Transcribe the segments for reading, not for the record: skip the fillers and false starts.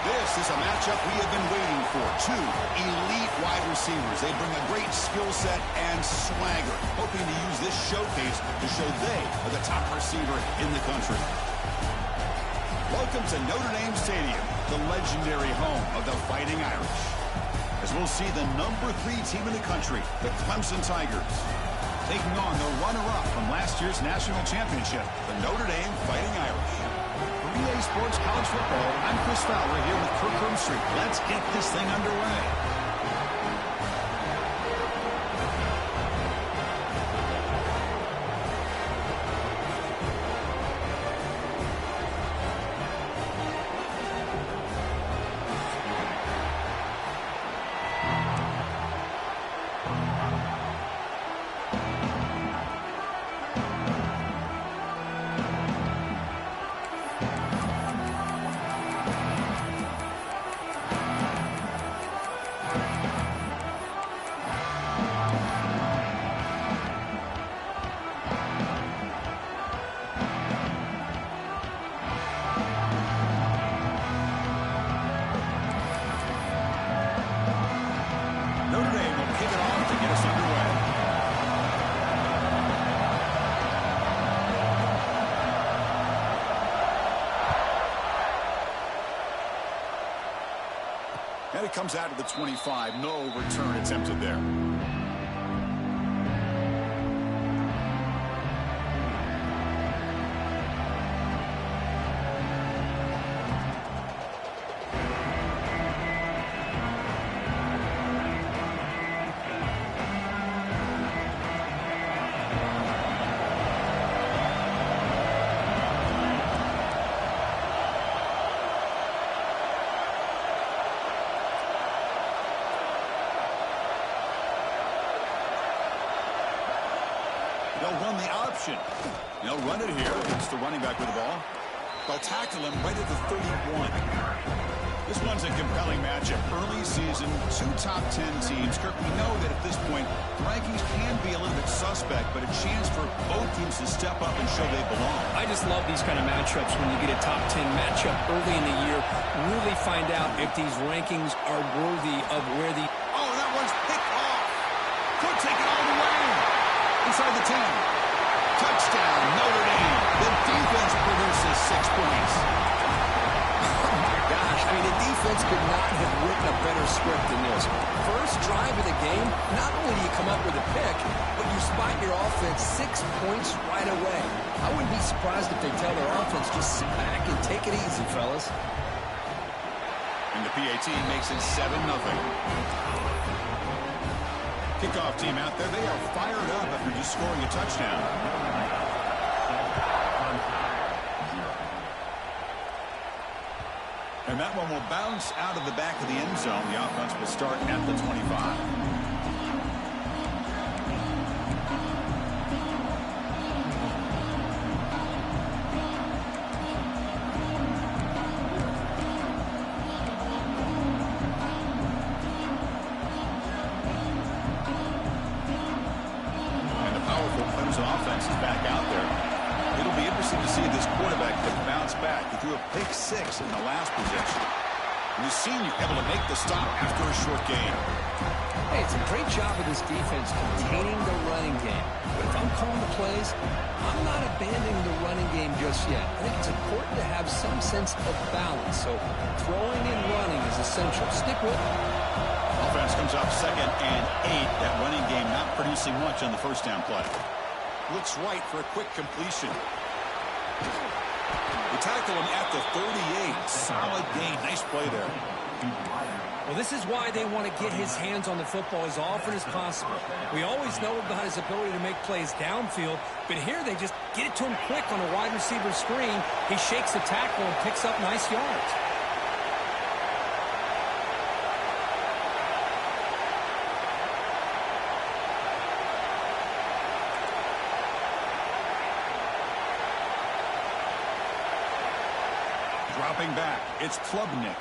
This is a matchup we have been waiting for. Two elite wide receivers. They bring a great skill set and swagger, hoping to use this showcase to show they are the top receiver in the country. Welcome to Notre Dame Stadium, the legendary home of the Fighting Irish. As we'll see the number 3 team in the country, the Clemson Tigers, taking on the runner-up from last year's national championship, the Notre Dame Fighting Irish. For EA Sports College Football, I'm Chris Fowler here with Kirk Herbstreit. Let's get this thing underway. And it comes out of the 25. No return attempted there. They'll run the option. They'll run it here. It's the running back with the ball. They'll tackle him right at the 31. This one's a compelling matchup. Early season, 2 top 10 teams. Kirk, we know that at this point, rankings can be a little bit suspect, but a chance for both teams to step up and show they belong. I just love these kind of matchups when you get a top 10 matchup early in the year. Really find out if these rankings are worthy of where the... Oh, that one's picked off. Could take it all the way. Inside the 10. Touchdown, Notre Dame. The defense produces 6 points. Oh, my gosh. I mean, the defense could not have written a better script than this. First drive of the game, not only do you come up with a pick, but you spot your offense 6 points right away. I wouldn't be surprised if they tell their offense, just sit back and take it easy, fellas. And the PAT makes it 7-0. Kickoff team out there, they are fired up after just scoring a touchdown. And that one will bounce out of the back of the end zone. The offense will start at the 25. Offense is back out there. It'll be interesting to see if this quarterback can bounce back. He threw a pick 6 in the last possession. And the senior able to make the stop after a short gain. Hey, it's a great job of this defense containing the running game. But if I'm calling the plays, I'm not abandoning the running game just yet. I think it's important to have some sense of balance. So throwing and running is essential. Stick with it. Offense comes up 2nd and 8. That running game not producing much on the first down play. Looks right for a quick completion. They tackle him at the 38. Solid gain. Nice play there. Well, this is why they want to get his hands on the football as often as possible. We always know about his ability to make plays downfield, but here they just get it to him quick on a wide receiver screen. He shakes the tackle and picks up nice yards. Dropping back, it's Klubnik.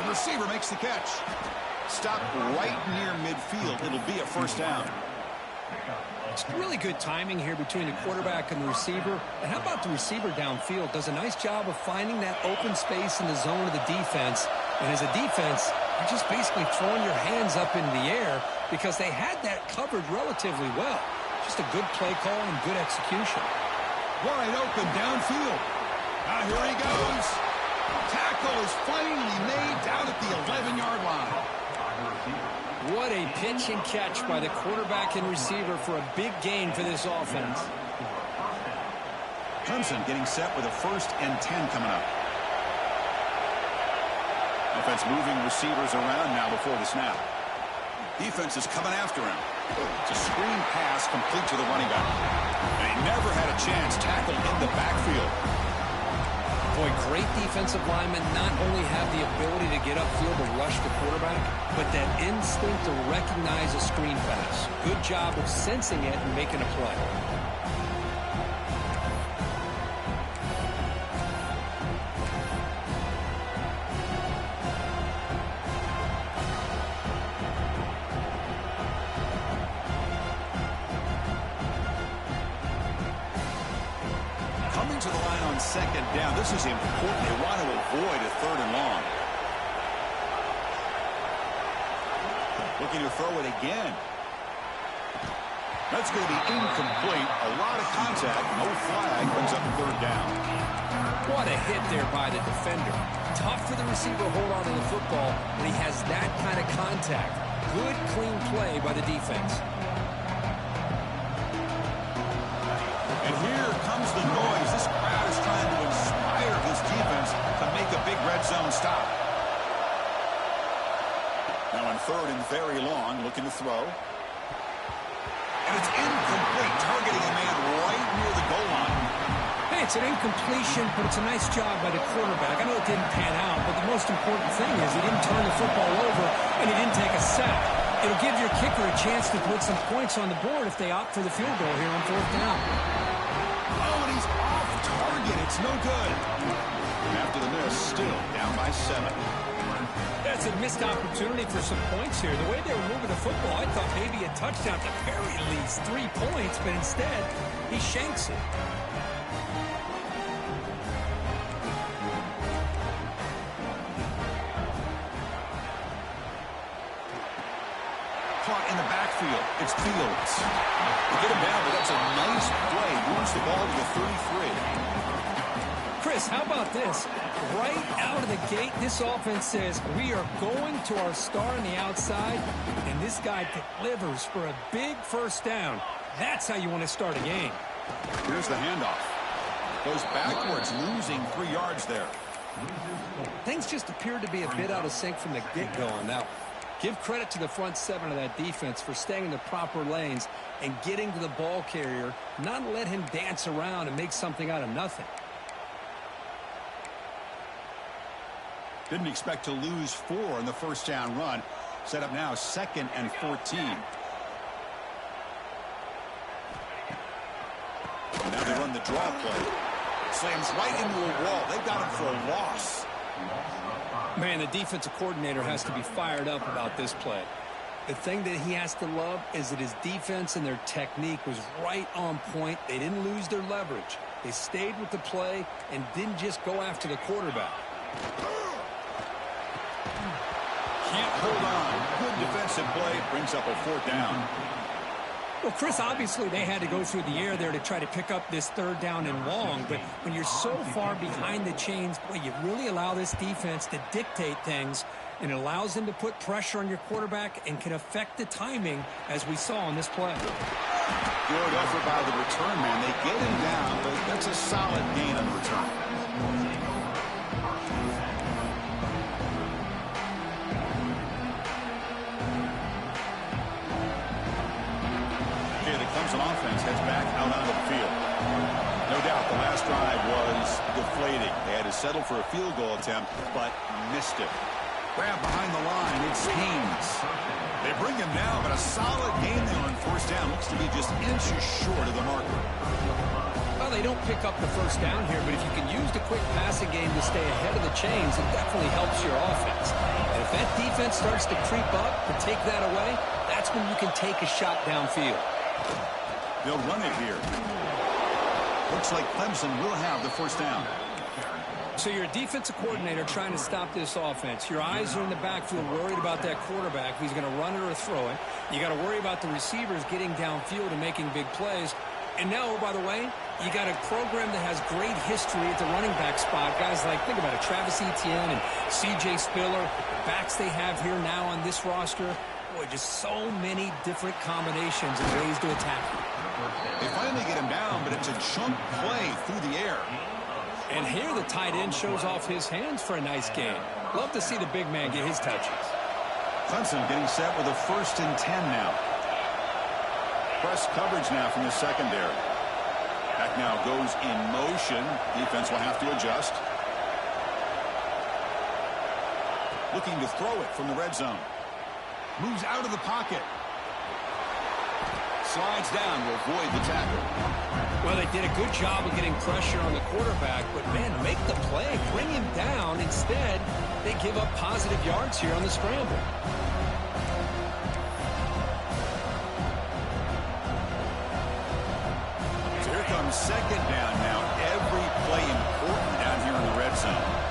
The receiver makes the catch. Stopped right near midfield. It'll be a first down. It's really good timing here between the quarterback and the receiver. And how about the receiver downfield? Does a nice job of finding that open space in the zone of the defense. And as a defense, you're just basically throwing your hands up into the air because they had that covered relatively well. Just a good play call and good execution. Wide open downfield. Now here he goes. Tackle is finally made down at the 11-yard line. What a pitch and catch by the quarterback and receiver for a big gain for this offense. Clemson getting set with a 1st and 10 coming up. Offense moving receivers around now before the snap. Defense is coming after him. It's a screen pass complete to the running back. And he never had a chance tackled in the backfield. Boy, great defensive linemen not only have the ability to get upfield to rush the quarterback, but that instinct to recognize a screen pass. Good job of sensing it and making a play. Coming to the line on 2nd down. This is important. They want to avoid a 3rd and long. Looking to throw it again. That's going to be incomplete. A lot of contact. No flag. Brings up 3rd down. What a hit there by the defender. Tough for the receiver to hold on to the football when he has that kind of contact. Good, clean play by the defense. And here comes the noise. This crowd is trying to inspire this defense to make a big red zone stop. Now on 3rd and very long, looking to throw. And it's incomplete, targeting a man right near the goal line. Hey, it's an incompletion, but it's a nice job by the quarterback. I know it didn't pan out, but the most important thing is he didn't turn the football over and he didn't take a sack. It'll give your kicker a chance to put some points on the board if they opt for the field goal here on 4th down. Oh, and he's off target. It's no good. After the miss, still down by 7. That's a missed opportunity for some points here. The way they were moving the football, I thought maybe a touchdown to very least 3 points, but instead, he shanks it. Caught in the backfield. It's Fields. They get him down, but that's a nice play. Moves the ball to the 33. Chris, how about this? Right out of the gate, this offense says, we are going to our star on the outside, and this guy delivers for a big 1st down. That's how you want to start a game. Here's the handoff. Goes backwards, losing 3 yards there. Things just appeared to be a bit out of sync from the get-go on that one. Give credit to the front 7 of that defense for staying in the proper lanes and getting to the ball carrier, not let him dance around and make something out of nothing. Didn't expect to lose 4 in the 1st down run. Set up now 2nd and 14. Now they run the draw play. Slams right into a wall. They've got him for a loss. Man, the defensive coordinator has to be fired up about this play. The thing that he has to love is that his defense and their technique was right on point. They didn't lose their leverage. They stayed with the play and didn't just go after the quarterback. Can't hold on. Good defensive play. Brings up a 4th down. Well, Chris, obviously they had to go through the air there to try to pick up this 3rd down and long, but when you're so far behind the chains, boy, you really allow this defense to dictate things, and it allows them to put pressure on your quarterback and can affect the timing, as we saw on this play. Good effort by the return man. They get him down, but that's a solid gain on the return. Clemson offense heads back out onto the field. No doubt the last drive was deflating. They had to settle for a field goal attempt, but missed it. Grab behind the line. It's Haynes. They bring him down, but a solid gain there on 1st down. Looks to be just inches short of the marker. Well, they don't pick up the 1st down here, but if you can use the quick passing game to stay ahead of the chains, it definitely helps your offense. And if that defense starts to creep up and take that away, that's when you can take a shot downfield. They'll run it here. Looks like Clemson will have the first down. So you're a defensive coordinator trying to stop this offense. Your eyes are in the backfield worried about that quarterback, if he's going to run it or throw it. You got to worry about the receivers getting downfield and making big plays. And now, oh, by the way, you got a program that has great history at the running back spot. Guys like, think about it, Travis Etienne and C.J. Spiller, the backs they have here now on this roster. Boy, just so many different combinations and ways to attack him. They finally get him down, but it's a chunk play through the air. And here the tight end shows off his hands for a nice game. Love to see the big man get his touches. Clemson getting set with a 1st and 10 now. Press coverage now from the secondary. Back now goes in motion. Defense will have to adjust. Looking to throw it from the red zone. Moves out of the pocket. Slides down to avoid the tackle. Well, they did a good job of getting pressure on the quarterback, but, man, make the play. Bring him down. Instead, they give up positive yards here on the scramble. So here comes 2nd down now. Every play important down here in the red zone.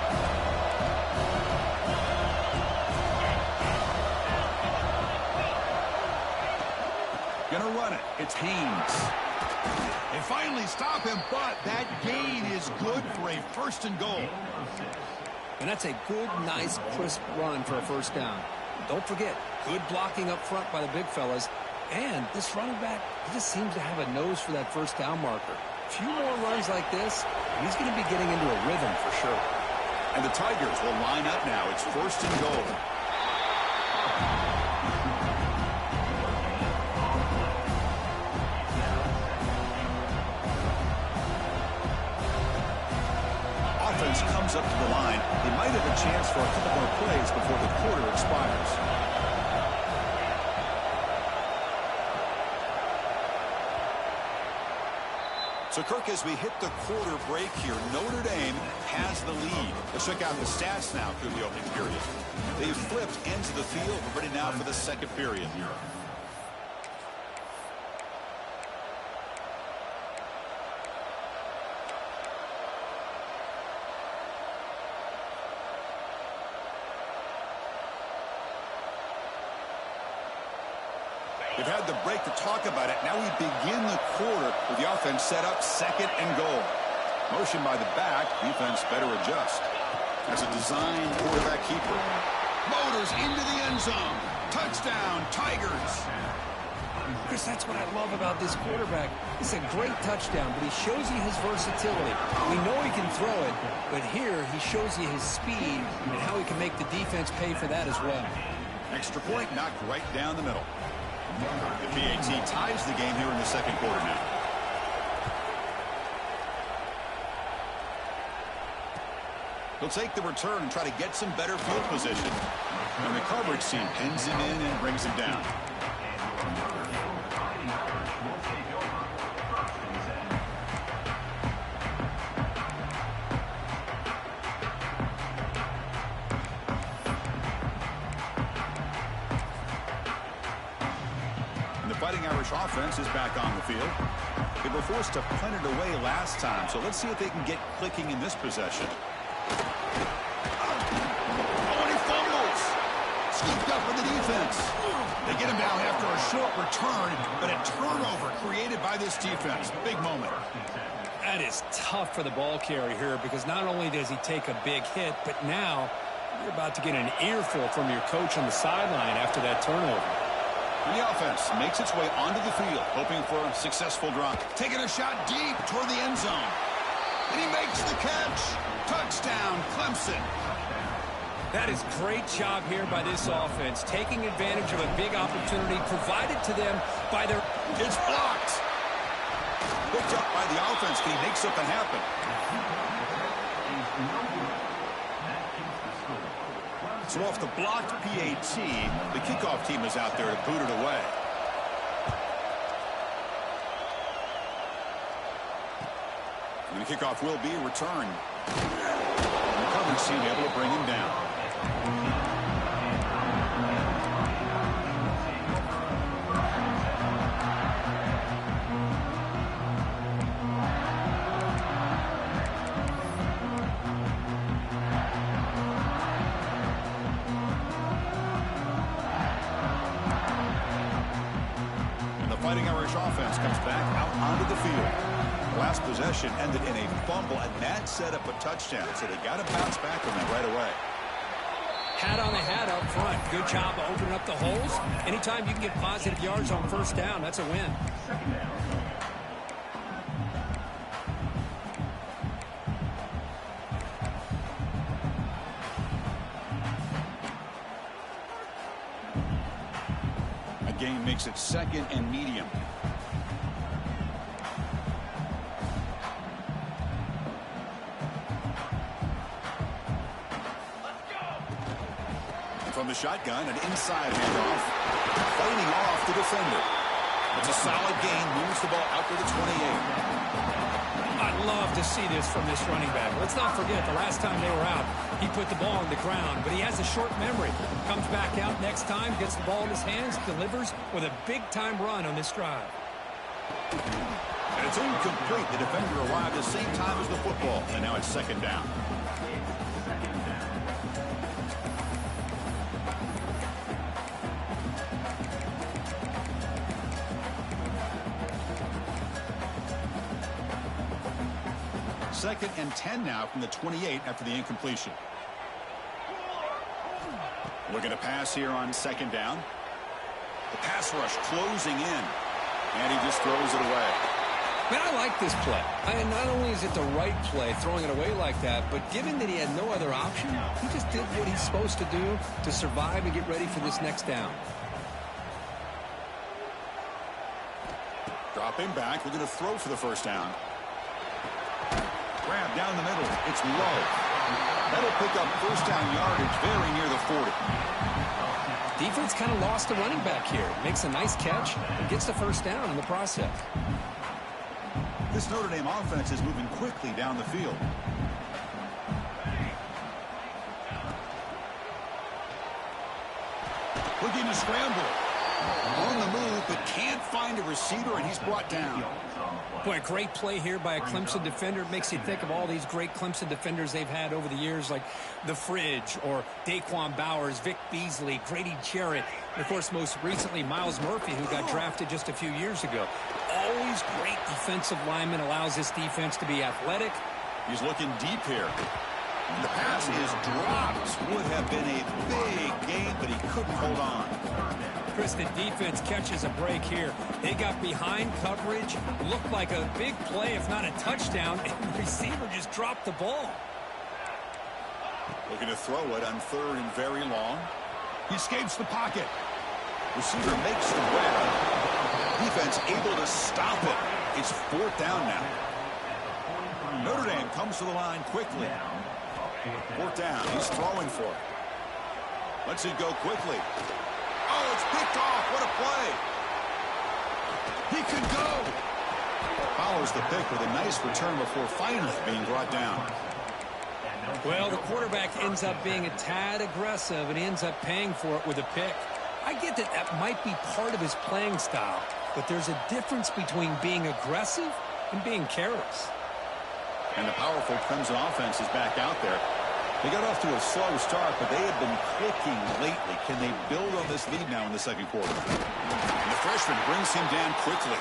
Gonna run it. It's Haynes. They finally stop him, but that gain is good for a 1st and goal. And that's a good, nice, crisp run for a first down. Don't forget, good blocking up front by the big fellas. And this running back, he just seems to have a nose for that first down marker. A few more runs like this, and he's going to be getting into a rhythm for sure. And the Tigers will line up now. It's 1st and goal. Offense comes up to the line. They might have a chance for a couple more plays before the quarter expires. So, Kirk, as we hit the quarter break here, Notre Dame has the lead. Let's check out the stats now through the opening period. They've flipped into the field, ready now for the 2nd period. They've had the break to talk about it. Now we begin the quarter with the offense set up 2nd and goal. Motion by the back. Defense better adjust. That's a design quarterback keeper. Motors into the end zone. Touchdown, Tigers. Chris, that's what I love about this quarterback. It's a great touchdown, but he shows you his versatility. We know he can throw it, but here he shows you his speed and how he can make the defense pay for that as well. Extra point knocked right down the middle. The PAT ties the game here in the 2nd quarter now. He'll take the return and try to get some better field position. And the coverage team pins him in and brings him down. Fighting Irish offense is back on the field. They were forced to punt it away last time, so let's see if they can get clicking in this possession. Oh, and he fumbles! Scooped up with the defense. They get him down after a short return, but a turnover created by this defense. Big moment. That is tough for the ball carrier here because not only does he take a big hit, but now you're about to get an earful from your coach on the sideline after that turnover. And the offense makes its way onto the field, hoping for a successful drive. Taking a shot deep toward the end zone. And he makes the catch. Touchdown, Clemson. That is great job here by this offense, taking advantage of a big opportunity provided to them by their... It's blocked. Picked up by the offense. Can he make something happen? So off the blocked PAT, the kickoff team is out there to boot it away. And the kickoff will be returned. And the coverage team able to bring him down. offense comes back out onto the field. The last possession ended in a fumble, and that set up a touchdown, so they got to bounce back on that right away. Hat on the hat up front. Good job opening up the holes. Anytime you can get positive yards on first down, that's a win. Game makes it 2nd and medium. And from the shotgun, an inside handoff. Fighting off the defender. It's a solid gain. Moves the ball out to the 28. I'd love to see this from this running back. Let's not forget, the last time they were out, he put the ball on the ground, but he has a short memory. Comes back out next time, gets the ball in his hands, delivers with a big-time run on this drive. And it's incomplete. The defender arrived at the same time as the football, and now it's 2nd down. Second and 10 now from the 28 after the incompletion. Looking to pass here on 2nd down. The pass rush closing in, and he just throws it away. Man, I like this play. And not only is it the right play, throwing it away like that, but given that he had no other option, he just did what he's supposed to do to survive and get ready for this next down. Dropping back, looking to throw for the first down. Grab down the middle. It's low. That'll pick up first down yardage very near the 40. Defense kind of lost the running back here. Makes a nice catch and gets the first down in the process. This Notre Dame offense is moving quickly down the field. Looking to scramble. On the move, but can't find a receiver, and he's brought down. Boy, a great play here by a Clemson defender. It makes you think of all these great Clemson defenders they've had over the years, like the Fridge or Daquan Bowers, Vic Beasley, Grady Jarrett, and, of course, most recently, Miles Murphy, who got drafted just a few years ago. Always great defensive lineman, allows this defense to be athletic. He's looking deep here. The pass is dropped. Would have been a big gain, but he couldn't hold on. Chris, the defense catches a break here. They got behind coverage, looked like a big play, if not a touchdown, and the receiver just dropped the ball. Looking to throw it on 3rd and very long. He escapes the pocket. Receiver makes the grab. Defense able to stop it. It's 4th down now. Notre Dame comes to the line quickly. 4th down. He's throwing for it. Lets it go quickly. Oh, it's picked off. What a play. He could go. Follows the pick with a nice return before finally being brought down. Well, the quarterback ends up being a tad aggressive and ends up paying for it with a pick. I get that that might be part of his playing style, but there's a difference between being aggressive and being careless. And the powerful Clemson offense is back out there. They got off to a slow start, but they have been clicking lately. Can they build on this lead now in the 2nd quarter? And the freshman brings him down quickly.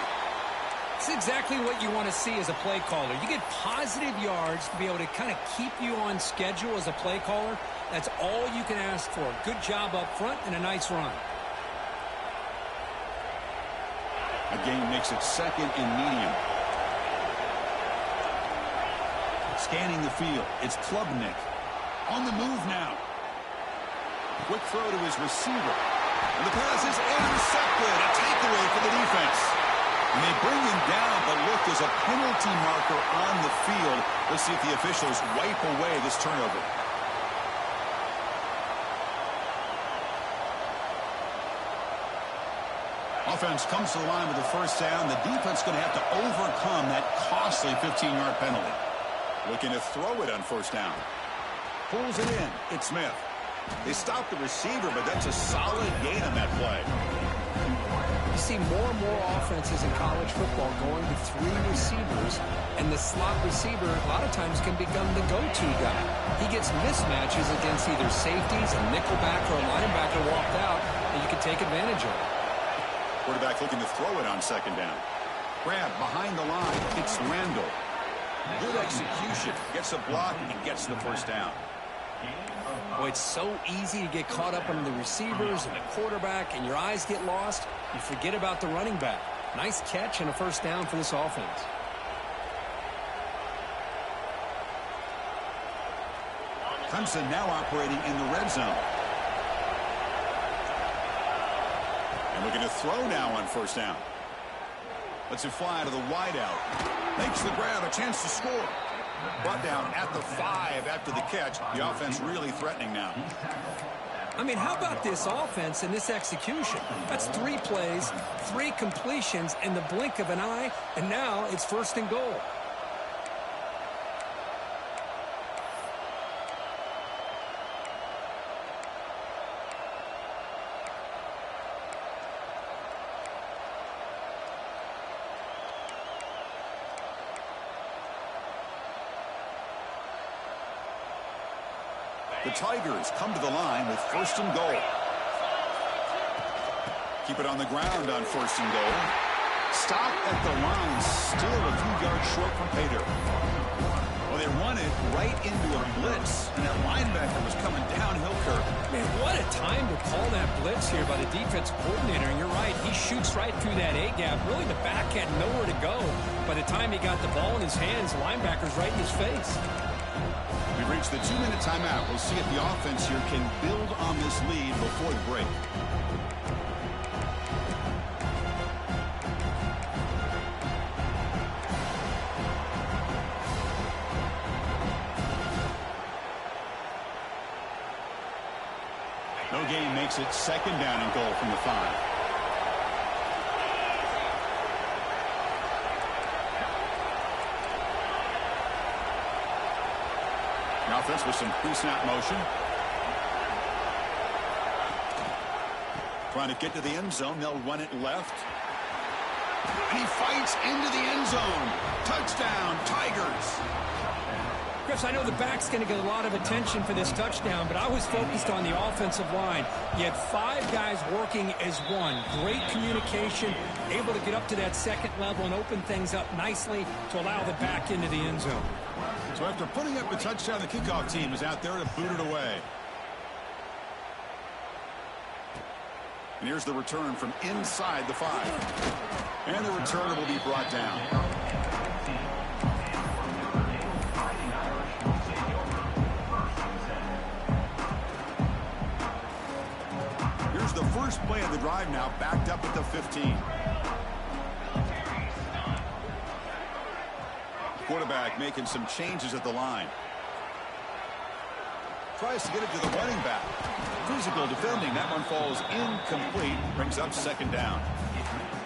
It's exactly what you want to see as a play caller. You get positive yards to be able to kind of keep you on schedule as a play caller. That's all you can ask for. Good job up front and a nice run. A gain makes it 2nd and medium. Scanning the field. It's Klubnik. On the move now. Quick throw to his receiver. And the pass is intercepted. A takeaway for the defense. And they bring him down, but look, there's a penalty marker on the field. Let's see if the officials wipe away this turnover. Offense comes to the line with the first down. The defense going to have to overcome that costly 15-yard penalty. Looking to throw it on first down. Pulls it in. It's Smith. They stop the receiver, but that's a solid gain on that play. You see more and more offenses in college football going to 3 receivers, and the slot receiver a lot of times can become the go-to guy. He gets mismatches against either safeties, a nickelback, or a linebacker walked out that you can take advantage of. Quarterback looking to throw it on second down. Grab behind the line. It's Randall. Good execution. Gets a block and gets the first down. Boy, it's so easy to get caught up on the receivers and the quarterback, and your eyes get lost. You forget about the running back. Nice catch and a first down for this offense. Clemson now operating in the red zone. And looking to throw now on first down. Lets it fly to the wideout. Makes the grab, a chance to score. Brought down at the 5 after the catch. The offense really threatening now. I mean, how about this offense and this execution? That's 3 plays, 3 completions in the blink of an eye, and now it's first and goal. The Tigers come to the line with first and goal. Keep it on the ground on first and goal. Stop at the line, still a few yards short from pay dirt. Well, they run it right into a blitz, and that linebacker was coming downhill curve. Man, what a time to call that blitz here by the defense coordinator. And you're right, he shoots right through that A-gap. Really, the back had nowhere to go. By the time he got the ball in his hands, the linebacker's right in his face. We've reached the 2-minute timeout. We'll see if the offense here can build on this lead before the break. No gain makes it second down and goal from the 5. Offense with some pre-snap motion. Trying to get to the end zone. They'll run it left. And he fights into the end zone. Touchdown, Tigers. Chris, I know the back's going to get a lot of attention for this touchdown, but I was focused on the offensive line. You had 5 guys working as one. Great communication, able to get up to that second level and open things up nicely to allow the back into the end zone. So after putting up a touchdown, the kickoff team is out there to boot it away. And here's the return from inside the 5. And the returner will be brought down. Here's the first play of the drive now, backed up at the 15. Quarterback making some changes at the line. Tries to get it to the running back. Physical defending. That one falls incomplete. Brings up second down.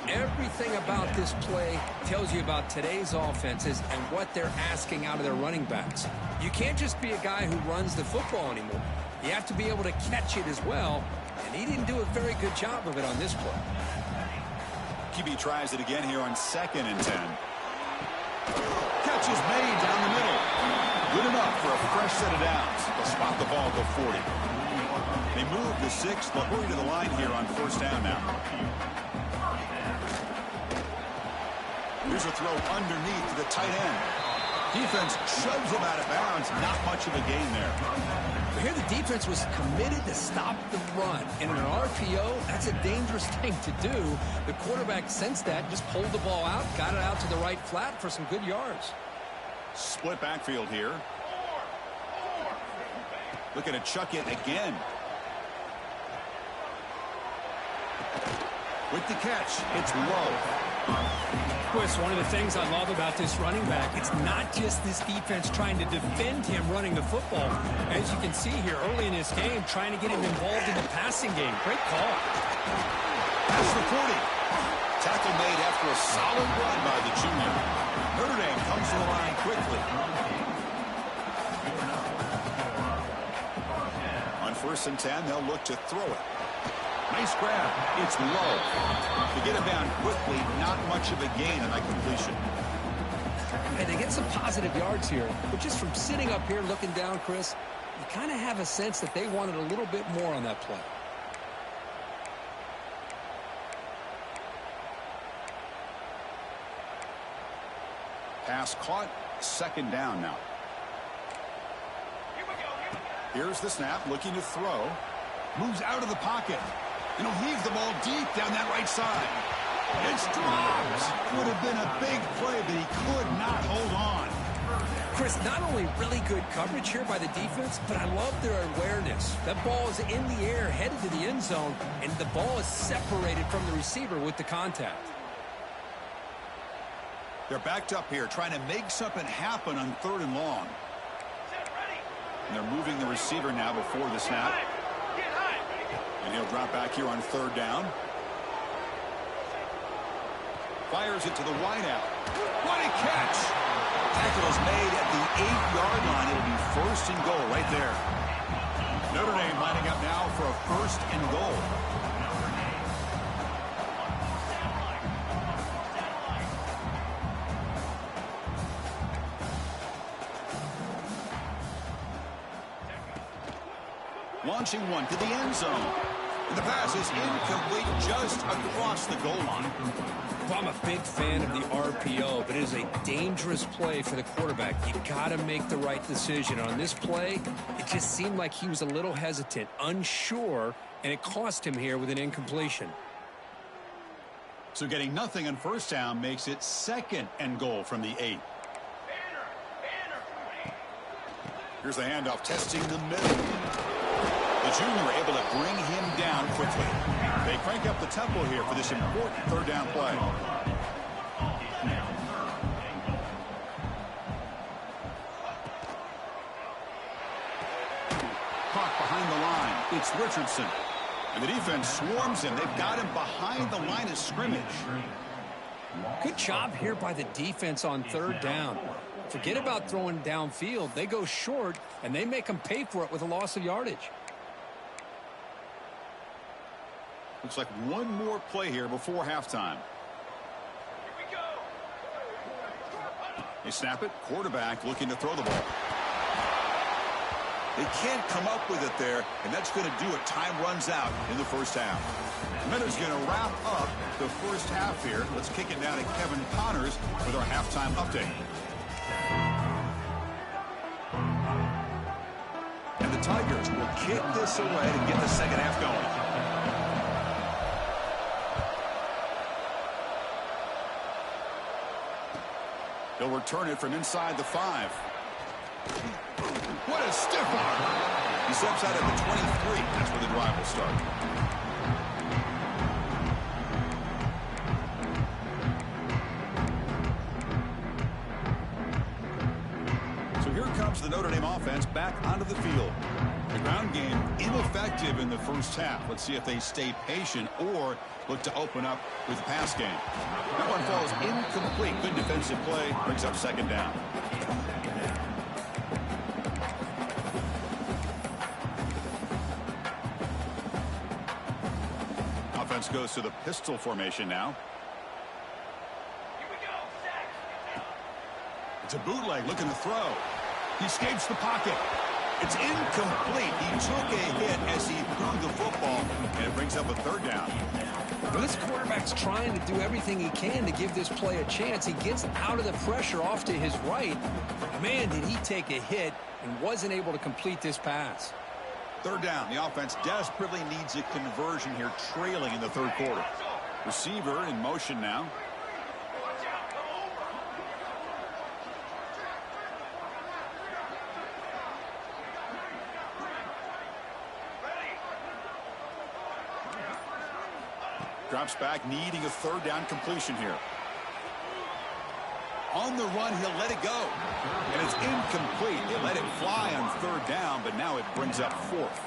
Everything about this play tells you about today's offenses and what they're asking out of their running backs. You can't just be a guy who runs the football anymore. You have to be able to catch it as well, and he didn't do a very good job of it on this play. QB tries it again here on 2nd and 10. Catch is made down the middle. Good enough for a fresh set of downs. They'll spot the ball, go 40. They move the 6. They'll hurry to the line here on first down now. Here's a throw underneath to the tight end. Defense shoves him out of bounds. Not much of a gain there. But here the defense was committed to stop the run. And in an RPO, that's a dangerous thing to do. The quarterback sensed that, just pulled the ball out, got it out to the right flat for some good yards. Split backfield here. Looking to chuck it again. With the catch, it's low. Chris, one of the things I love about this running back, it's not just this defense trying to defend him running the football. As you can see here early in this game, trying to get him involved in the passing game. Great call. That's the 40. Tackle made after a solid run by the junior. Notre Dame comes to the line quickly. On 1st and 10, they'll look to throw it. Nice grab. It's low. To get him down quickly, not much of a gain on that completion. And they get some positive yards here, but just from sitting up here looking down, Chris, you kind of have a sense that they wanted a little bit more on that play. Pass caught. Second down now. Here's the snap, looking to throw. Moves out of the pocket. And he'll heave the ball deep down that right side. It's dropped. Would have been a big play, but he could not hold on. Chris, not only really good coverage here by the defense, but I love their awareness. That ball is in the air, headed to the end zone, and the ball is separated from the receiver with the contact. They're backed up here, trying to make something happen on 3rd and long. And they're moving the receiver now before the snap. And he'll drop back here on 3rd down. Fires it to the wideout. What a catch! Tackle is made at the 8-yard line. It'll be 1st and goal right there. Notre Dame lining up now for a 1st and goal. Launching one to the end zone. And the pass is incomplete just across the goal line. Well, I'm a big fan of the RPO, but it is a dangerous play for the quarterback. You got to make the right decision. On this play, it just seemed like he was a little hesitant, unsure, and it cost him here with an incompletion. So getting nothing on 1st down makes it 2nd and goal from the 8. Here's the handoff, testing the middle. The junior able to bring him down quickly. They crank up the tempo here for this important 3rd down play. Caught behind the line. It's Richardson. And the defense swarms him. They've got him behind the line of scrimmage. Good job here by the defense on 3rd down. Forget about throwing downfield. They go short, and they make them pay for it with a loss of yardage. Looks like one more play here before halftime. They snap it. Quarterback looking to throw the ball. They can't come up with it there, and that's going to do it. Time runs out in the 1st half. Miller's going to wrap up the 1st half here. Let's kick it down to Kevin Connors with our halftime update. And the Tigers will kick this away to get the 2nd half going. They'll return it from inside the 5. What a stiff arm. He steps out at the 23. That's where the drive will start. So here comes the Notre Dame offense back onto the field. The ground game ineffective in the 1st half. Let's see if they stay patient or look to open up with the pass game. That one falls incomplete. Good defensive play. Brings up 2nd down. Offense goes to the pistol formation now. It's a bootleg looking to throw. He escapes the pocket. It's incomplete. He took a hit as he threw the football, and it brings up a 3rd down. Well, this quarterback's trying to do everything he can to give this play a chance. He gets out of the pressure off to his right. Man, did he take a hit and wasn't able to complete this pass. 3rd down. The offense desperately needs a conversion here, trailing in the 3rd quarter. Receiver in motion now. Drops back, needing a 3rd down completion here. On the run, he'll let it go. And it's incomplete. They let it fly on 3rd down, but now it brings up 4th.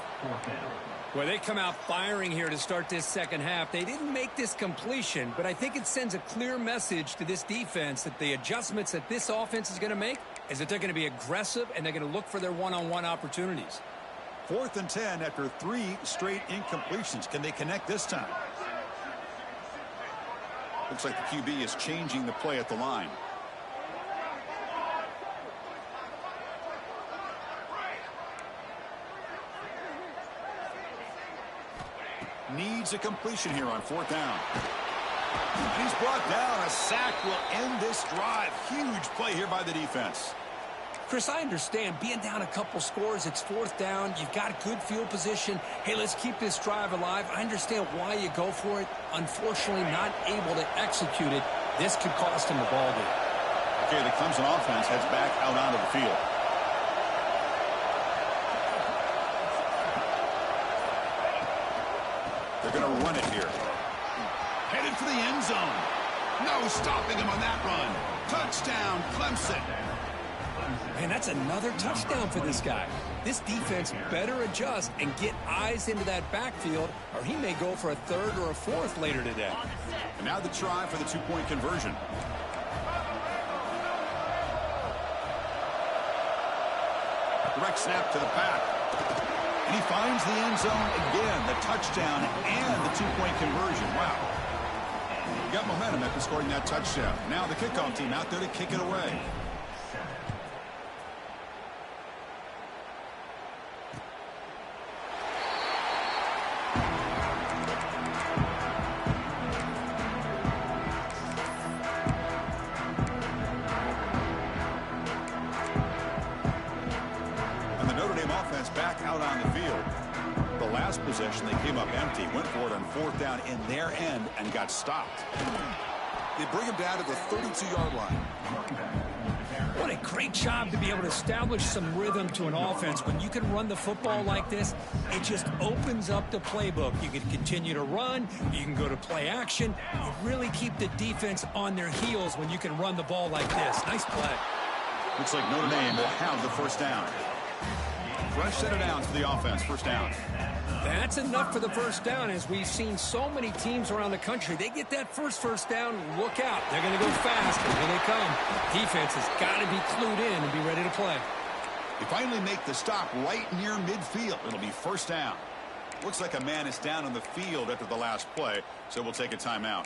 Well, they come out firing here to start this 2nd half. They didn't make this completion, but I think it sends a clear message to this defense that the adjustments that this offense is going to make is that they're going to be aggressive and they're going to look for their one-on-one opportunities. 4th and 10 after 3 straight incompletions. Can they connect this time? Looks like the QB is changing the play at the line. Needs a completion here on 4th down. And he's brought down. A sack will end this drive. Huge play here by the defense. Chris, I understand being down a couple scores, it's fourth down, you've got good field position. Hey, let's keep this drive alive. I understand why you go for it. Unfortunately, not able to execute it. This could cost him the ball game. Okay, the Clemson offense heads back out onto the field. They're going to run it here. Headed for the end zone. No stopping him on that run. Touchdown, Clemson. Man, that's another touchdown for this guy. This defense better adjust and get eyes into that backfield, or he may go for a third or a fourth later today. And now the try for the two-point conversion. Direct snap to the pack. And he finds the end zone again. The touchdown and the two-point conversion. Wow. He got momentum after scoring that touchdown. Now the kickoff team out there to kick it away. Back out on the field. The last possession, they came up empty, went for it on fourth down in their end and got stopped. They bring him down to the 32-yard line. What a great job to be able to establish some rhythm to an offense. When you can run the football like this, it just opens up the playbook. You can continue to run. You can go to play action. You really keep the defense on their heels when you can run the ball like this. Nice play. Looks like Notre Dame will have the first down. Fresh set of downs for the offense. First down. That's enough for the first down, as we've seen so many teams around the country. They get that first down, look out. They're going to go fast, and here they come. Defense has got to be clued in and be ready to play. They finally make the stop right near midfield. It'll be first down. Looks like a man is down on the field after the last play, so we'll take a timeout.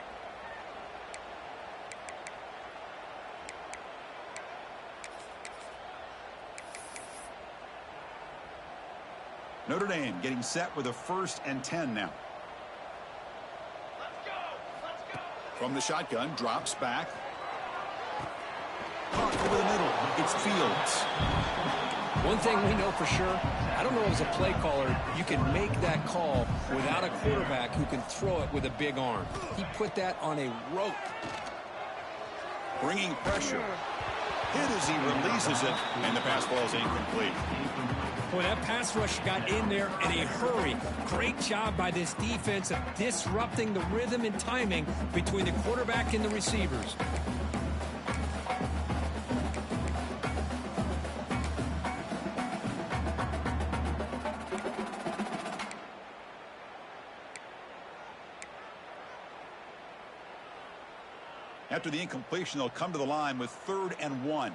Notre Dame getting set with a 1st and 10 now. Let's go. From the shotgun, drops back. Caught over the middle. It's Fields. One thing we know for sure, I don't know as a play caller, you can make that call without a quarterback who can throw it with a big arm. He put that on a rope. Bringing pressure. Hit as he releases it, and the pass ball is incomplete. Boy, that pass rush got in there in a hurry. Great job by this defense of disrupting the rhythm and timing between the quarterback and the receivers. After the incompletion, they'll come to the line with 3rd and 1.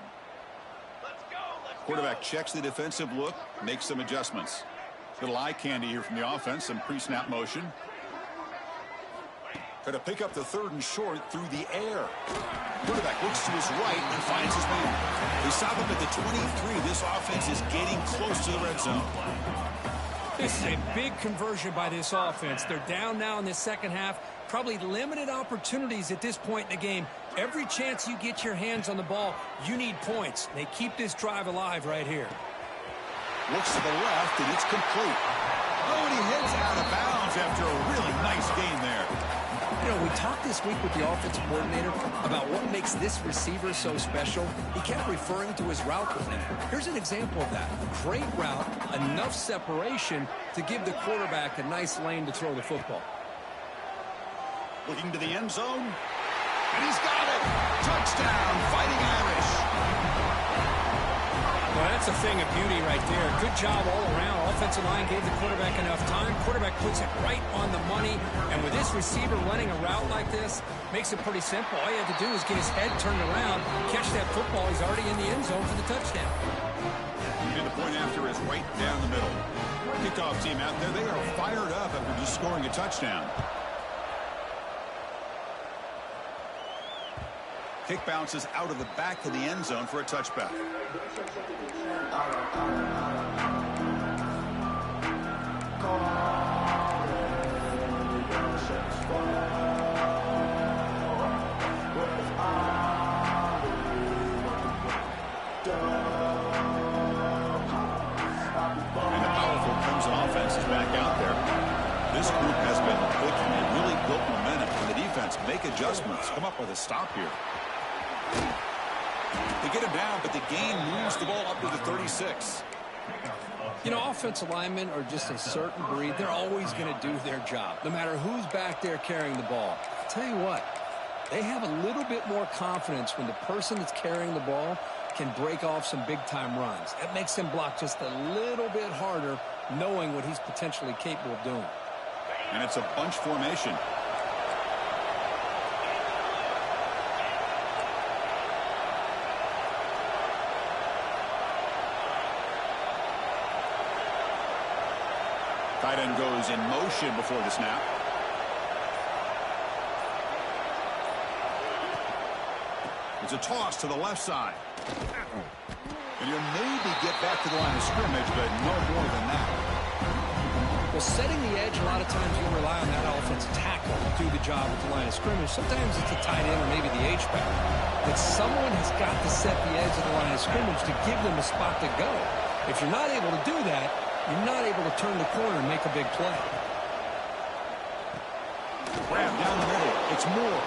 Quarterback checks the defensive look, makes some adjustments. Little eye candy here from the offense, some pre-snap motion. Try to pick up the 3rd and short through the air. Quarterback looks to his right and finds his man. They stop him at the 23. This offense is getting close to the red zone. This is a big conversion by this offense. They're down now in the second half. Probably limited opportunities at this point in the game. Every chance you get your hands on the ball, you need points. They keep this drive alive right here. Looks to the left, and it's complete. Oh, and he heads out of bounds after a really nice gain there. You know, we talked this week with the offensive coordinator about what makes this receiver so special. He kept referring to his route running. Here's an example of that. Great route, enough separation to give the quarterback a nice lane to throw the football. Looking to the end zone. And he's got it. Touchdown, Fighting Irish. Well, that's a thing of beauty right there. Good job all around. Offensive line gave the quarterback enough time. Quarterback puts it right on the money. And with this receiver running a route like this, makes it pretty simple. All you have to do is get his head turned around, catch that football. He's already in the end zone for the touchdown. And the point after is right down the middle. Kickoff team out there, they are fired up after just scoring a touchdown. Kick bounces out of the back of the end zone for a touchback. defense make adjustments, come up with a stop here. They get him down, but the gain moves the ball up to the 36. You know, offensive linemen are just a certain breed. They're always going to do their job, no matter who's back there carrying the ball. I'll tell you what, they have a little bit more confidence when the person that's carrying the ball can break off some big-time runs. That makes him block just a little bit harder, knowing what he's potentially capable of doing. And it's a bunch formation. Tight end goes in motion before the snap. It's a toss to the left side. And he'll maybe get back to the line of scrimmage, but no more than that. Well, setting the edge, a lot of times you rely on that offensive tackle to do the job at the line of scrimmage. Sometimes it's a tight end or maybe the H-back. But someone has got to set the edge of the line of scrimmage to give them a spot to go. If you're not able to do that, you're not able to turn the corner and make a big play. Grab down the middle. It's Moore.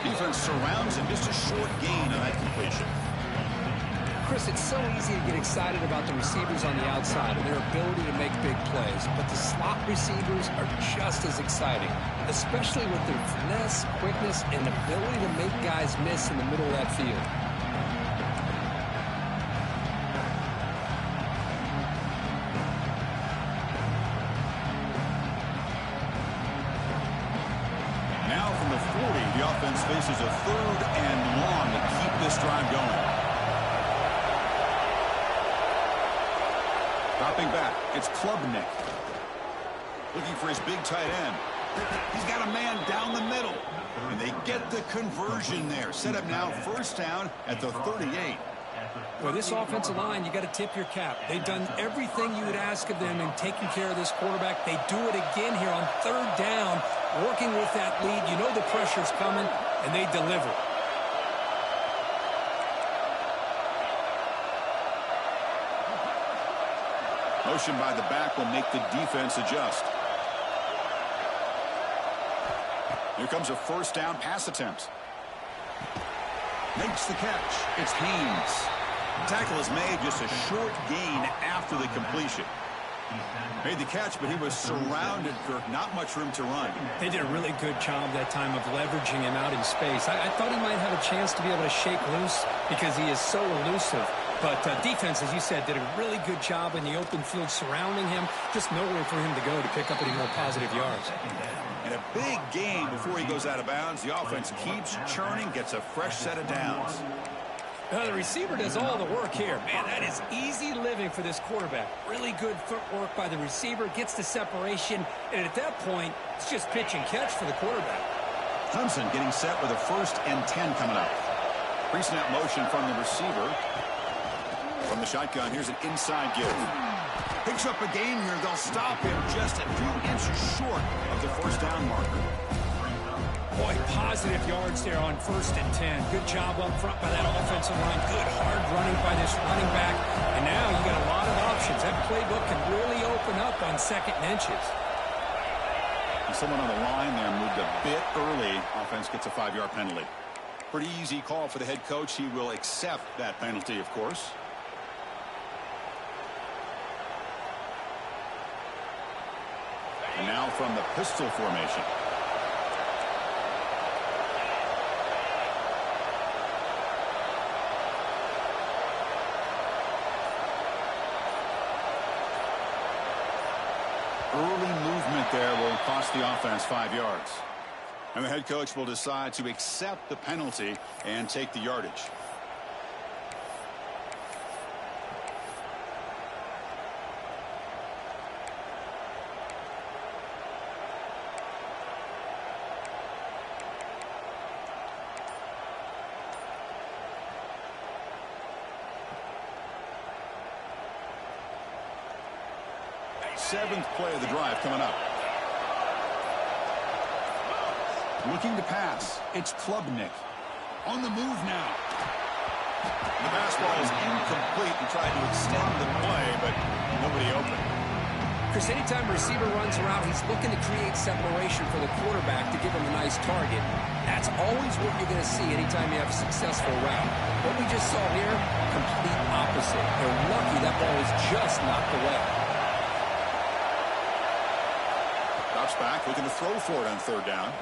Defense surrounds him. Just a short gain on that completion. Chris, it's so easy to get excited about the receivers on the outside and their ability to make big plays, but the slot receivers are just as exciting, especially with their finesse, quickness, and ability to make guys miss in the middle of that field. Now from the 40, the offense faces a 3rd and long to keep this drive going. Dropping back, it's Klubnik. Looking for his big tight end. He's got a man down the middle. And they get the conversion there. Set up now, 1st down at the 38. Well, this offensive line, you got to tip your cap. They've done everything you would ask of them in taking care of this quarterback. They do it again here on 3rd down, working with that lead. You know the pressure's coming, and they deliver. Motion by the back will make the defense adjust. Here comes a 1st down pass attempt. Makes the catch. It's Haynes. Tackle is made, just a short gain after the completion. Made the catch, but he was surrounded, Kirk. Not much room to run. They did a really good job that time of leveraging him out in space. I thought he might have a chance to be able to shake loose because he is so elusive. But defense, as you said, did a really good job in the open field surrounding him. Just nowhere for him to go to pick up any more positive yards. And a big gain before he goes out of bounds. The offense keeps churning, gets a fresh set of downs. The receiver does all the work here. Man, that is easy living for this quarterback. Really good footwork by the receiver, gets the separation, and at that point, it's just pitch and catch for the quarterback. Clemson getting set with a 1st and 10 coming up. Pre-snap motion from the receiver. From the shotgun, here's an inside give. Picks up a gain here. They'll stop him just a few inches short of the 1st down marker. Boy, positive yards there on 1st and 10. Good job up front by that offensive line. Good hard running by this running back. And now you got a lot of options. That playbook can really open up on 2nd and inches. And someone on the line there moved a bit early. Offense gets a 5-yard penalty. Pretty easy call for the head coach. He will accept that penalty, of course. And now from the pistol formation. Early movement there will cost the offense 5 yards. And the head coach will decide to accept the penalty and take the yardage. Seventh play of the drive coming up. Looking to pass. It's Klubnik. On the move now. The pass ball is incomplete and tried to extend the play, but nobody open. Chris, anytime a receiver runs around, he's looking to create separation for the quarterback to give him a nice target. That's always what you're going to see anytime you have a successful route. What we just saw here, complete opposite. They're lucky that ball was just knocked away. Drops back, looking to throw for it on third down.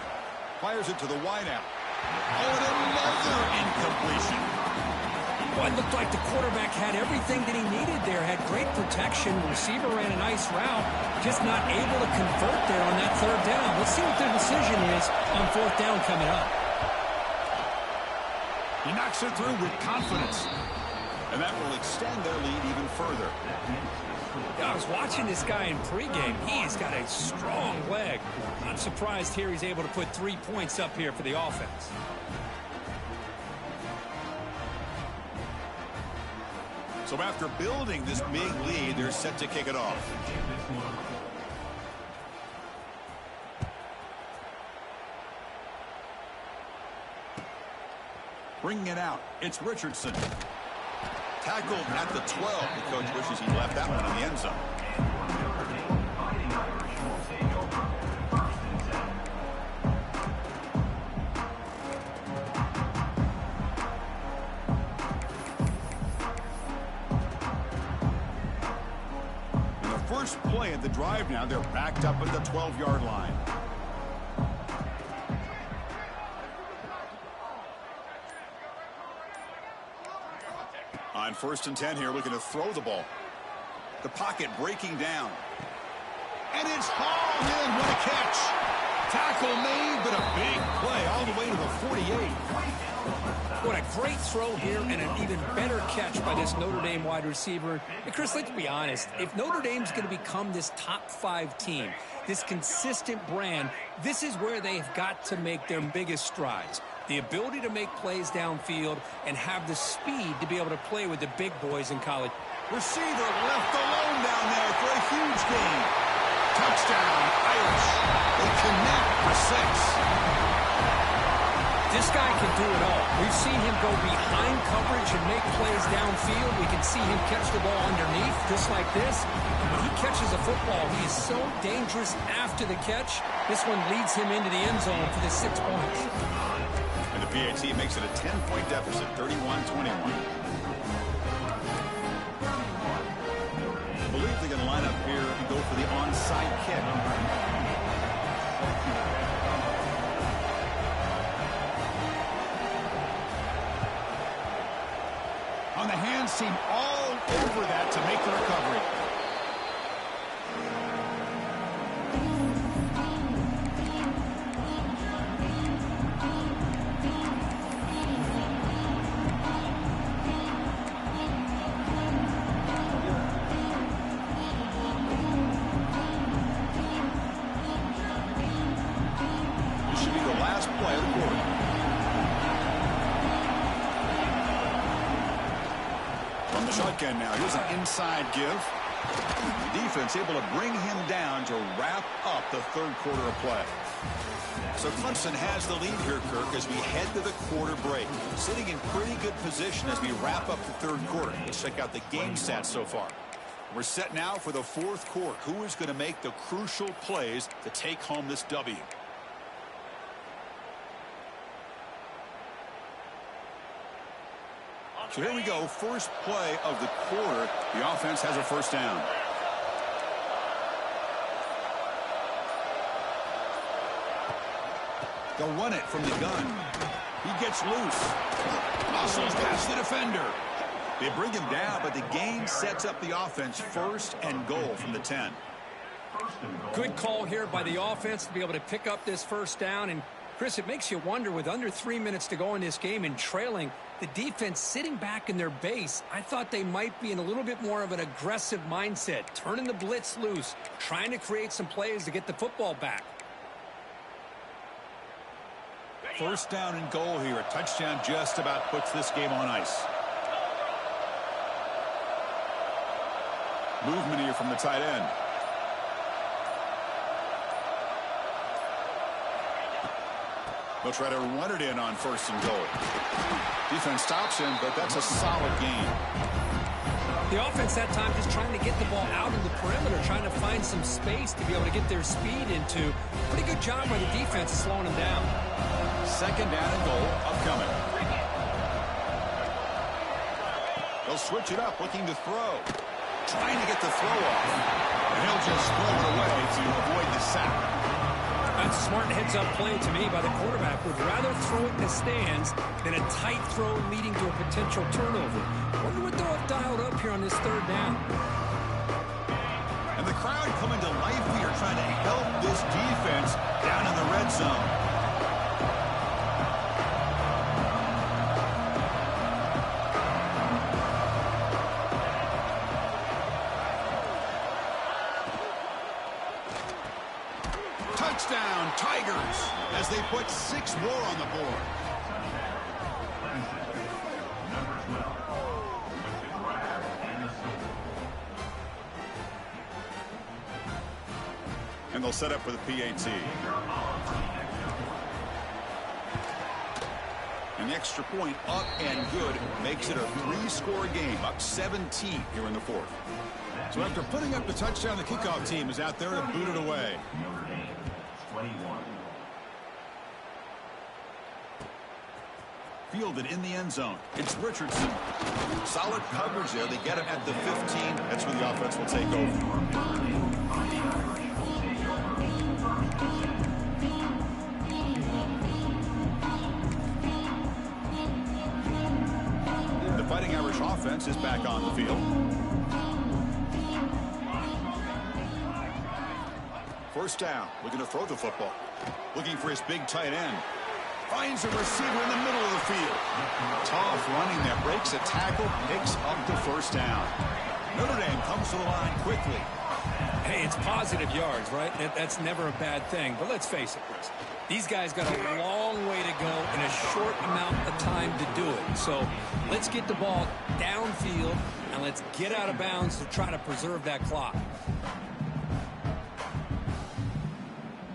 Fires it to the wideout. Oh, and another incompletion. Well, it looked like the quarterback had everything that he needed there, had great protection. The receiver ran a nice route, just not able to convert there on that third down. Let's see what their decision is on fourth down coming up. He knocks it through with confidence, and that will extend their lead even further. I was watching this guy in pregame. He's got a strong leg. Not surprised here he's able to put 3 points up here for the offense. So after building this big lead, they're set to kick it off. Bringing it out, it's Richardson. Tackled at the 12. The coach wishes he left that one in the end zone. First play at the drive now, they're backed up at the 12-yard line. On 1st and 10 here, looking to throw the ball. The pocket breaking down. And it's hauled in. What a catch. Tackle made, but a big play all the way to the 48. What a great throw here and an even better catch by this Notre Dame wide receiver. And Chris, let's be honest. If Notre Dame's going to become this top 5 team, this consistent brand, this is where they have got to make their biggest strides. The ability to make plays downfield and have the speed to be able to play with the big boys in college. Receiver left alone down there for a huge gain. Touchdown, Irish. They connect for 6. This guy can do it all. We've seen him go behind coverage and make plays downfield. We can see him catch the ball underneath, just like this. And when he catches a football, he is so dangerous after the catch. This one leads him into the end zone for the 6 points. And the PAT makes it a 10-point deficit, 31-21. I believe they're going to line up here and go for the onside kick. On the hands team all over that to make the recovery. This should be the last play of the quarter. From the shotgun now, here's an inside give. The defense able to bring him down to wrap up the third quarter of play. So Clemson has the lead here, Kirk, as we head to the quarter break. Sitting in pretty good position as we wrap up the third quarter. Let's check out the game stats so far. We're set now for the fourth quarter. Who is going to make the crucial plays to take home this W? So here we go, first play of the quarter. The offense has a first down. They'll run it from the gun. He gets loose. Muscles past the defender. They bring him down, but the gain sets up the offense first and goal from the 10. Good call here by the offense to be able to pick up this first down. And Chris, it makes you wonder, with under 3 minutes to go in this game and trailing, the defense sitting back in their base, I thought they might be in a little bit more of an aggressive mindset, turning the blitz loose, trying to create some plays to get the football back. First down and goal here. A touchdown just about puts this game on ice. Movement here from the tight end. They'll try to run it in on first and goal. Defense stops him, but that's a solid gain. The offense that time just trying to get the ball out of the perimeter, trying to find some space to be able to get their speed into. Pretty good job by the defense of slowing them down. Second down and goal upcoming. They'll switch it up, looking to throw. Trying to get the throw off. And he'll just throw it away to avoid the sack. That's a smart heads-up play to me by the quarterback. Would rather throw it in the stands than a tight throw leading to a potential turnover. Wonder what they'll have dialed up here on this third down. And the crowd coming to life here, trying to help this defense down in the red zone. Touchdown, Tigers, as they put 6 more on the board. And they'll set up for the PAT. And the extra point up and good makes it a 3-score game, up 17 here in the fourth. So after putting up the touchdown, the kickoff team is out there to boot it away. Fielded in the end zone. It's Richardson. Solid coverage there. They get him at the 15. That's where the offense will take over. The Fighting Irish offense is back on the field. First down, looking to throw the football. Looking for his big tight end. Finds a receiver in the middle of the field. Tough running there. Breaks a tackle. Picks up the first down. Notre Dame comes to the line quickly. Hey, it's positive yards, right? That's never a bad thing. But let's face it, Chris. These guys got a long way to go in a short amount of time to do it. So let's get the ball downfield and let's get out of bounds to try to preserve that clock.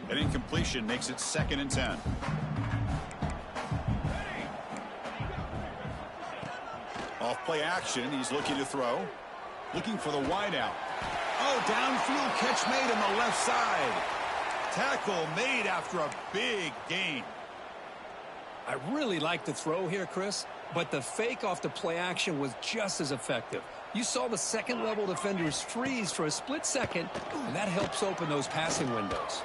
An incompletion makes it 2nd and 10. Off play action. He's looking to throw. Looking for the wideout. Oh, downfield catch made on the left side. Tackle made after a big gain. I really like the throw here, Chris, but the fake off the play action was just as effective. You saw the second-level defenders freeze for a split second, and that helps open those passing windows.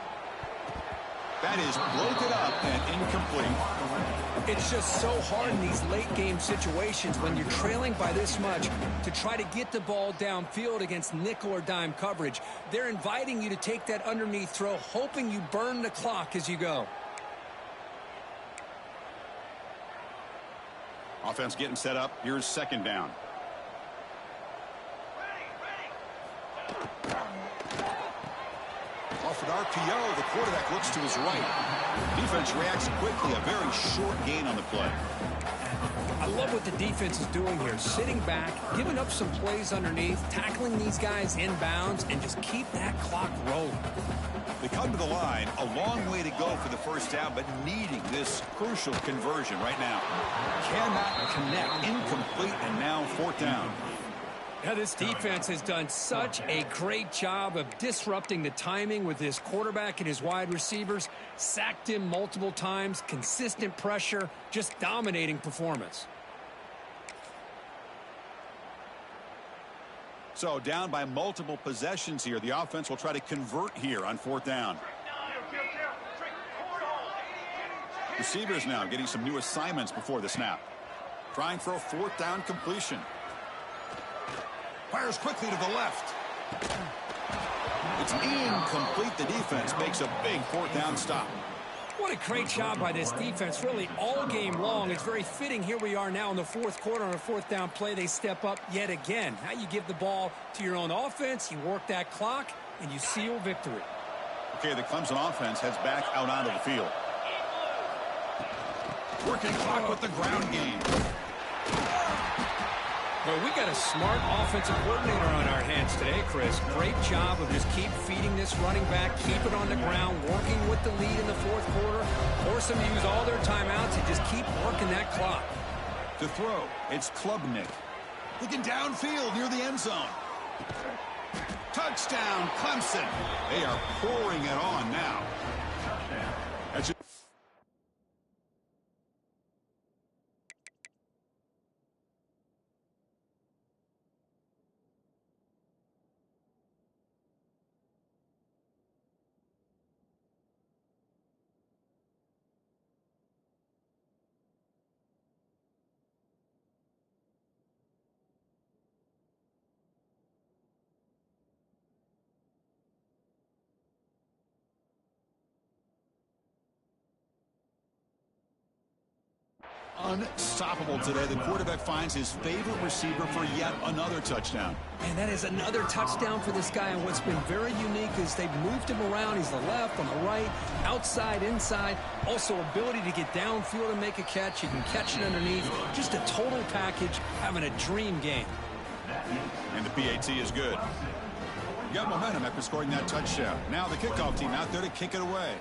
That is broken up and incomplete. It's just so hard in these late-game situations when you're trailing by this much to try to get the ball downfield against nickel or dime coverage. They're inviting you to take that underneath throw, hoping you burn the clock as you go. Offense getting set up. Here's 2nd down. Off an RPO, the quarterback looks to his right. Defense reacts quickly. A very short gain on the play. I love what the defense is doing here. Sitting back, giving up some plays underneath, tackling these guys inbounds, and just keep that clock rolling. They come to the line. A long way to go for the first down, but needing this crucial conversion right now. Cannot connect. Incomplete, and now 4th down. Yeah, this defense has done such a great job of disrupting the timing with his quarterback and his wide receivers. Sacked him multiple times, consistent pressure, just dominating performance. So down by multiple possessions here. The offense will try to convert here on 4th down. Receivers now getting some new assignments before the snap. Trying for a 4th down completion. Fires quickly to the left. It's incomplete. The defense makes a big 4th down stop. What a great job by this defense, really all game long. It's very fitting. Here we are now in the 4th quarter on a 4th down play. They step up yet again. Now you give the ball to your own offense, you work that clock, and you seal victory. Okay, the Clemson offense heads back out onto the field. Working clock with the ground game. Well, we got a smart offensive coordinator on our hands today, Chris. Great job of just keep feeding this running back, keep it on the ground, working with the lead in the 4th quarter, force them to use all their timeouts and just keep working that clock. To throw, it's Klubnik. Looking downfield near the end zone. Touchdown, Clemson. They are pouring it on now. That's it. Unstoppable today. The quarterback finds his favorite receiver for yet another touchdown. And that is another touchdown for this guy. And what's been very unique is they've moved him around. He's the left, on the right, outside, inside. Also ability to get downfield and make a catch. You can catch it underneath. Just a total package, having a dream game. And the PAT is good. You got momentum after scoring that touchdown. Now the kickoff team out there to kick it away.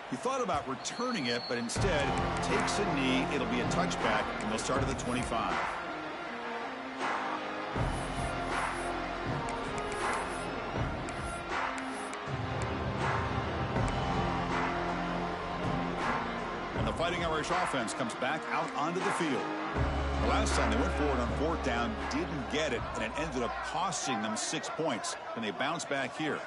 He thought about returning it, but instead takes a knee. It'll be a touchback, and they'll start at the 25. And the Fighting Irish offense comes back out onto the field. The last time they went forward on fourth down, didn't get it, and it ended up costing them 6 points. And they bounce back here.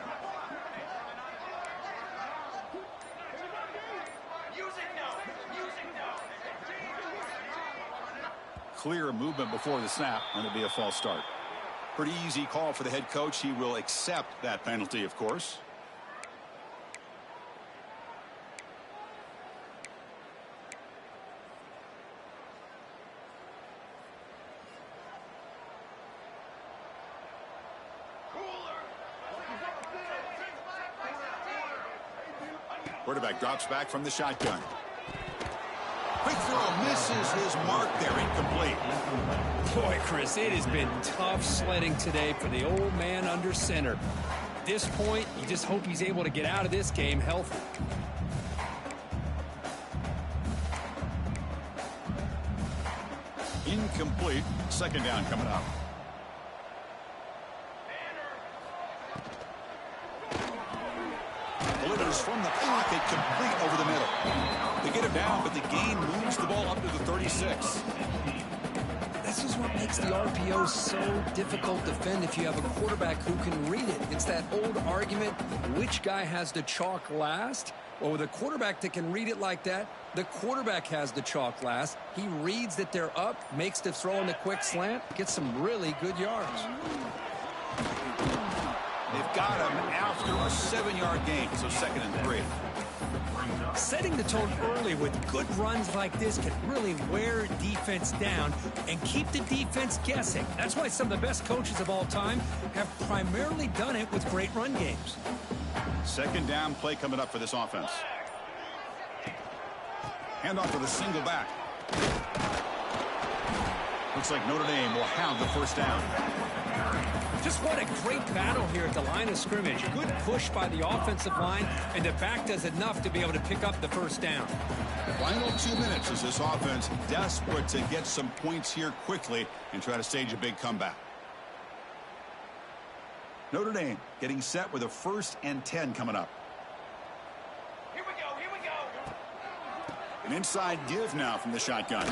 Clear movement before the snap, and it'll be a false start. Pretty easy call for the head coach. He will accept that penalty, of course. Quarterback drops back from the shotgun. Quick throw, misses his mark there, incomplete. Boy, Chris, it has been tough sledding today for the old man under center. At this point, you just hope he's able to get out of this game healthy. Incomplete. Second down coming up. Delivers from the pocket, complete over the middle. They get it down, but the gain moves the ball up to the 36. This is what makes the RPO so difficult to defend if you have a quarterback who can read it. It's that old argument, which guy has the chalk last? Well, with a quarterback that can read it like that, the quarterback has the chalk last. He reads that they're up, makes the throw in the quick slant, gets some really good yards. They've got him after a 7-yard gain, so 2nd and 3. Setting the tone early with good runs like this can really wear defense down and keep the defense guessing. That's why some of the best coaches of all time have primarily done it with great run games. Second down play coming up for this offense. Handoff with a single back. Looks like Notre Dame will have the first down. Just what a great battle here at the line of scrimmage. Good push by the offensive line, and the back does enough to be able to pick up the first down. The final 2 minutes as this offense desperate to get some points here quickly and try to stage a big comeback. Notre Dame getting set with a 1st and 10 coming up. Here we go. An inside give now from the shotgun.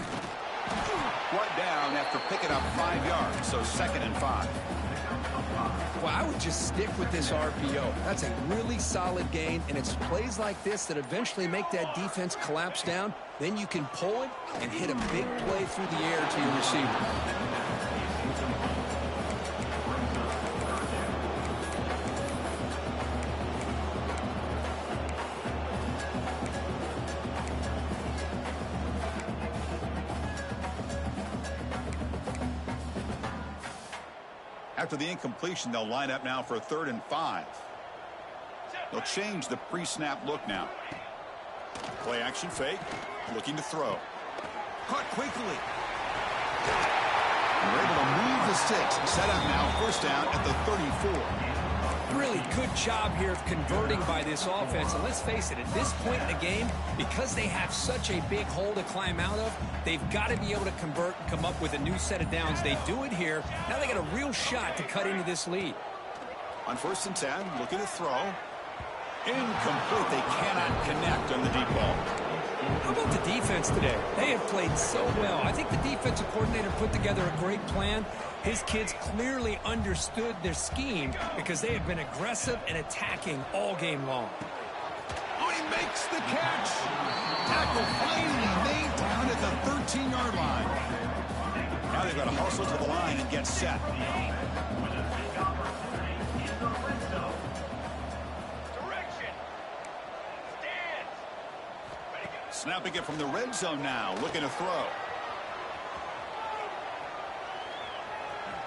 Brought down after picking up 5 yards, so 2nd and 5. Well, I would just stick with this RPO. That's a really solid gain, and it's plays like this that eventually make that defense collapse down. Then you can pull it and hit a big play through the air to your receiver. After the incompletion, they'll line up now for a 3rd and 5. They'll change the pre-snap look now. Play action fake, looking to throw. Caught quickly. They're able to move the sticks. Set up now, 1st down at the 34. Really good job here of converting by this offense. And let's face it, at this point in the game, because they have such a big hole to climb out of, they've got to be able to convert and come up with a new set of downs. They do it here. Now they got a real shot to cut into this lead. On 1st and 10, looking to throw. Incomplete. They cannot connect on the deep ball. How about the defense today? They have played so well. I think the defensive coordinator put together a great plan. His kids clearly understood their scheme because they have been aggressive and attacking all game long. Oh, he makes the catch. Tackle finally made down at the 13-yard line. Now they've got to hustle to the line and get set. Snapping it from the red zone now, looking to throw.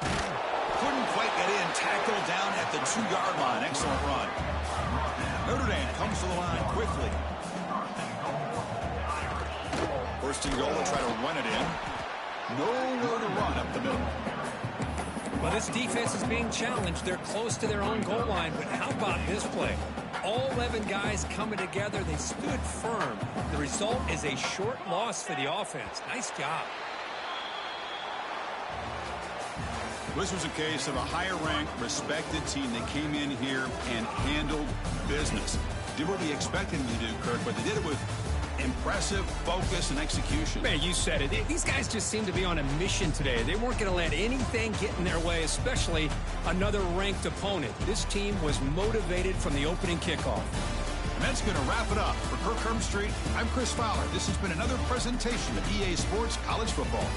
Couldn't quite get in, tackled down at the 2-yard line. Excellent run. Notre Dame comes to the line quickly. 1st and goal, to try to run it in. Nowhere to run up the middle. Well, this defense is being challenged. They're close to their own goal line, but how about this play? All 11 guys coming together. They stood firm. The result is a short loss for the offense. Nice job. This was a case of a higher-ranked, respected team that came in here and handled business. Did what we expected them to do, Kirk, but they did it with impressive focus and execution. Man, you said it. These guys just seem to be on a mission today. They weren't going to let anything get in their way, especially another ranked opponent. This team was motivated from the opening kickoff. And that's going to wrap it up. For Kirk Street, I'm Chris Fowler. This has been another presentation of EA Sports College Football.